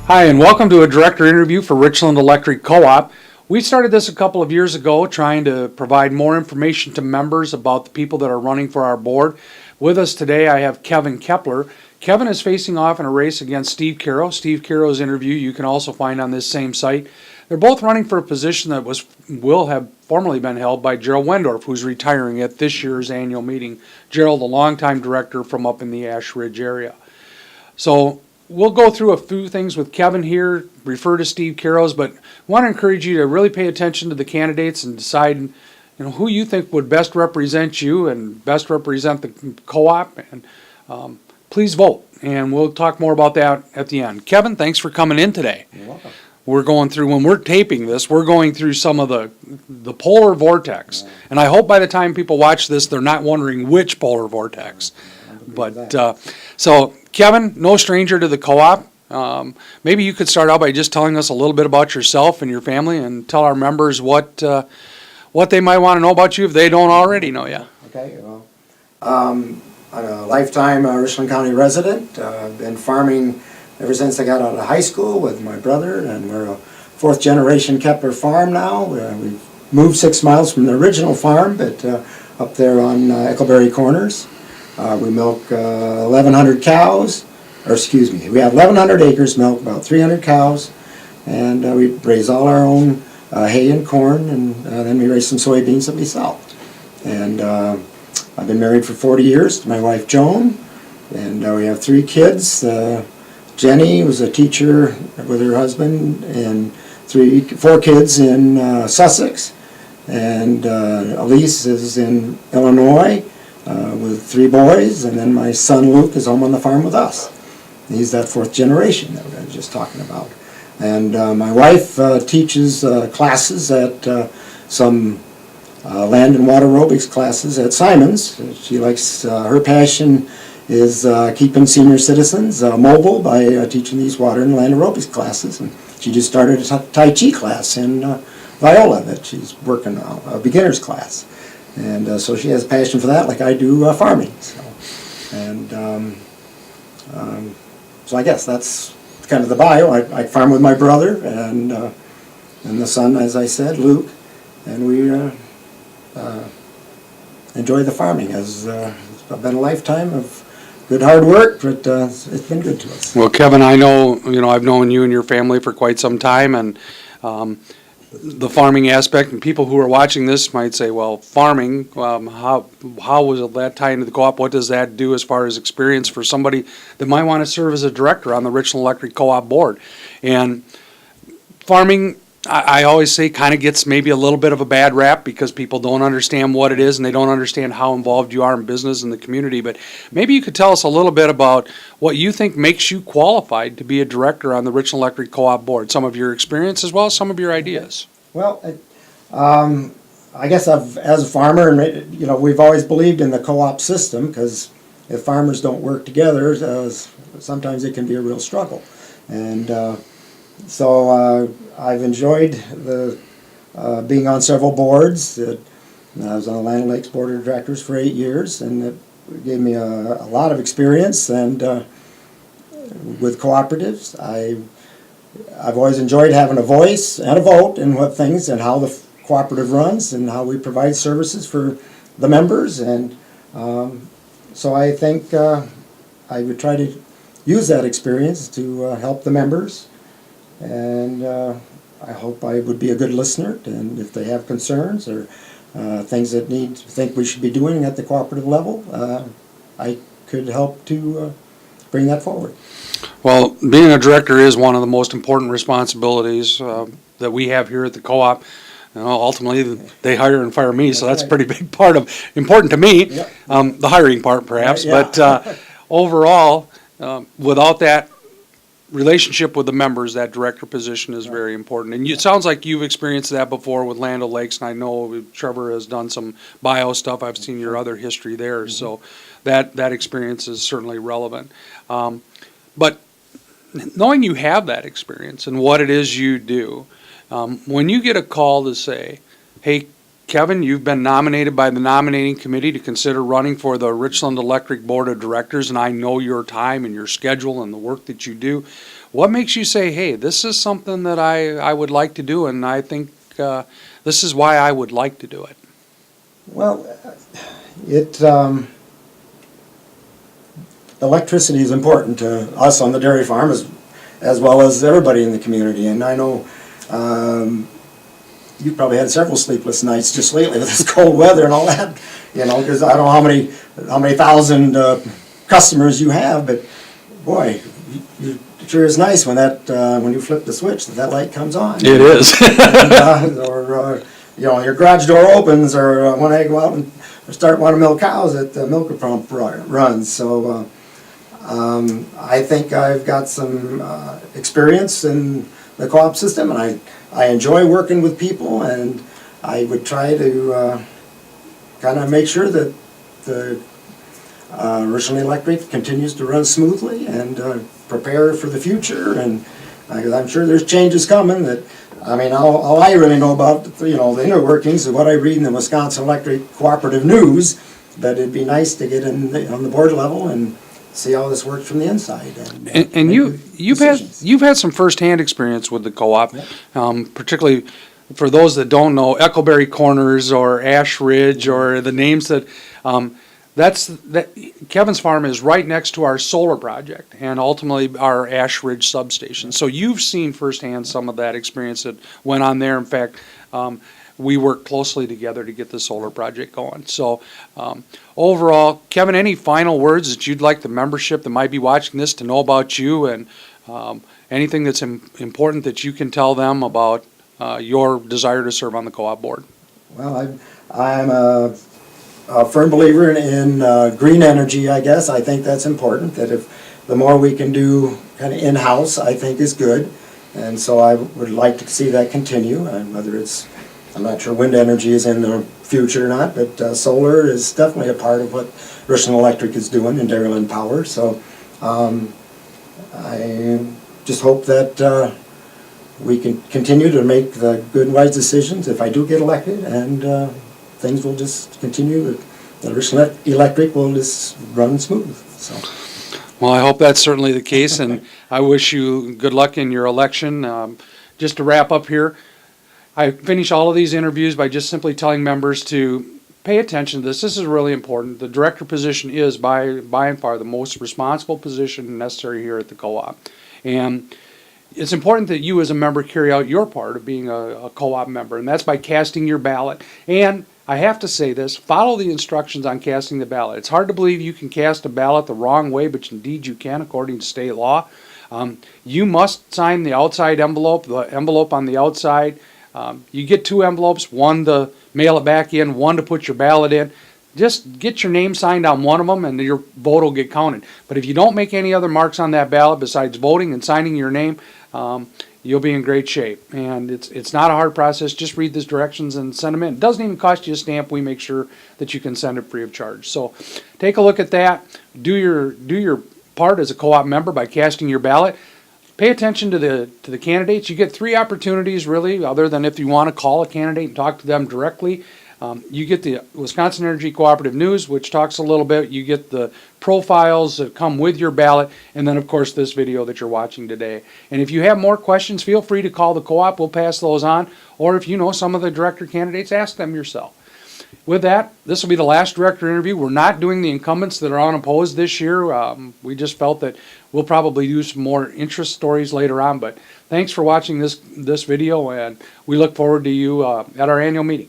Hi, and welcome to a director interview for Richland Electric Co-op. We started this a couple of years ago trying to provide more information to members about the people that are running for our board. With us today I have Kepler. Kevin is facing off in a race against Steve Caro. Steve Caro's interview you can also find on this same site. They're both running for a position that will have formerly been held by Gerald Wendorf, who's retiring at this year's annual meeting. Gerald, a longtime director from up in the Ash Ridge area. So we'll go through a few things with Kevin here, refer to Steve Caro's, but want to encourage you to really pay attention to the candidates and decide who you think would best represent you and best represent the co-op, and please vote. And we'll talk more about that at the end. Kevin, thanks for coming in today. You're welcome. We're going through, when we're taping this, we're going through some of the polar vortex. And I hope by the time people watch this, they're not wondering which polar vortex. But so Kevin, no stranger to the co-op. Maybe you could start out by just telling us a little bit about yourself and your family, and tell our members what they might want to know about you if they don't already know you. Okay, well, I'm a lifetime Richland County resident. I've been farming ever since I got out of high school with my brother, and we're a fourth generation Kepler farm now. We've moved 6 miles from the original farm, but up there on Eckleberry Corners. We milk 1,100 cows, or excuse me, we have 1,100 acres, milk about 300 cows, and we raise all our own hay and corn, and then we raise some soybeans that we sell. And I've been married for 40 years to my wife Joan, and we have 3 kids. Jenny was a teacher with her husband, and 4 kids in Sussex, and Elise is in Illinois with 3 boys, and then my son Luke is home on the farm with us. He's that 4th generation that we were just talking about. And my wife teaches classes at some land and water aerobics classes at Simon's. She likes, her passion is keeping senior citizens mobile by teaching these water and land aerobics classes. And she just started a Tai Chi class in Viola that she's working on, a beginner's class. And so she has a passion for that, like I do farming. So, and so I guess that's kind of the bio. I farm with my brother and the son, as I said, Luke, and we enjoy the farming. It's been a lifetime of good hard work, but it's been good to us. Well, Kevin, I know I've known you and your family for quite some time, and the farming aspect, and people who are watching this might say, well, farming, how was that tie into the co-op? What does that do as far as experience for somebody that might want to serve as a director on the Richland Electric Co-op board? And farming, I always say, kind of gets maybe a little bit of a bad rap because people don't understand what it is and they don't understand how involved you are in business and the community. But maybe you could tell us a little bit about what you think makes you qualified to be a director on the Richland Electric Co-op board, some of your experience as well as some of your ideas. Well, I guess as a farmer, and we've always believed in the co-op system, because if farmers don't work together, sometimes it can be a real struggle. And so I've enjoyed being on several boards. I was on the Land Lakes Board of Directors for 8 years, and it gave me a lot of experience. And with cooperatives, I've always enjoyed having a voice and a vote in what things and how the cooperative runs and how we provide services for the members. And so I think I would try to use that experience to help the members. And I hope I would be a good listener, and if they have concerns or things that think we should be doing at the cooperative level, I could help to bring that forward. Well, being a director is one of the most important responsibilities that we have here at the co-op. Ultimately, they hire and fire me, so that's a pretty big part of, important to me, Yep. The hiring part perhaps, Yeah. but overall, without that relationship with the members, that director position is very important. And it sounds like you've experienced that before with Land O'Lakes, and I know Trevor has done some bio stuff. I've seen your other history there, so that experience is certainly relevant. But knowing you have that experience and what it is you do, when you get a call to say, hey, Kevin, you've been nominated by the nominating committee to consider running for the Richland Electric Board of Directors, and I know your time and your schedule and the work that you do. What makes you say, hey, this is something that I would like to do, and I think this is why I would like to do it? Well, electricity is important to us on the dairy farm as well as everybody in the community, and I know you've probably had several sleepless nights just lately with this cold weather and all that, because I don't know how many thousand customers you have, but boy, it sure is nice when when you flip the switch that light comes on. It is. Or your garage door opens, or when I go out and want to milk cows, that the milker pump runs. So I think I've got some experience in the co-op system, and I enjoy working with people, and I would try to kind of make sure that the Richland Electric continues to run smoothly and prepare for the future. And I'm sure there's changes coming that, all I really know about, the inner workings of what I read in the Wisconsin Electric Cooperative News, but it'd be nice to get on the board level and see how this works from the inside. And you've had some firsthand experience with the co-op, particularly for those that don't know, Echoberry Corners or Ash Ridge or the names that Kevin's farm is right next to our solar project and ultimately our Ash Ridge substation. So you've seen firsthand some of that experience that went on there. In fact, we work closely together to get the solar project going. So overall, Kevin, any final words that you'd like the membership that might be watching this to know about you, and anything that's important that you can tell them about your desire to serve on the co-op board? Well, I'm a firm believer in green energy, I guess. I think that's important, that if the more we can do kind of in-house, I think is good. And so I would like to see that continue, and whether it's, I'm not sure wind energy is in the future or not, but solar is definitely a part of what Richland Electric is doing in Dairyland Power. So I just hope that we can continue to make the good, wise decisions if I do get elected, and things will just continue. The Richland Electric will just run smooth. So. Well, I hope that's certainly the case, and I wish you good luck in your election. Just to wrap up here, I finish all of these interviews by just simply telling members to pay attention to this. This is really important. The director position is by and far the most responsible position necessary here at the co-op. And it's important that you as a member carry out your part of being a co-op member, and that's by casting your ballot. And I have to say this, follow the instructions on casting the ballot. It's hard to believe you can cast a ballot the wrong way, but indeed you can according to state law. You must sign the outside envelope, the envelope on the outside. You get 2 envelopes, one to mail it back in, one to put your ballot in. Just get your name signed on one of them and your vote will get counted. But if you don't make any other marks on that ballot besides voting and signing your name, you'll be in great shape. And it's not a hard process. Just read these directions and send them in. It doesn't even cost you a stamp. We make sure that you can send it free of charge. So take a look at that. Do your part as a co-op member by casting your ballot. Pay attention to the candidates. You get 3 opportunities really, other than if you want to call a candidate and talk to them directly. You get the Wisconsin Energy Cooperative News, which talks a little bit. You get the profiles that come with your ballot, and then of course this video that you're watching today. And if you have more questions, feel free to call the co-op. We'll pass those on. Or if you know some of the director candidates, ask them yourself. With that, this will be the last director interview. We're not doing the incumbents that are unopposed this year. We just felt that we'll probably do some more interest stories later on. But thanks for watching this video, and we look forward to you at our annual meeting.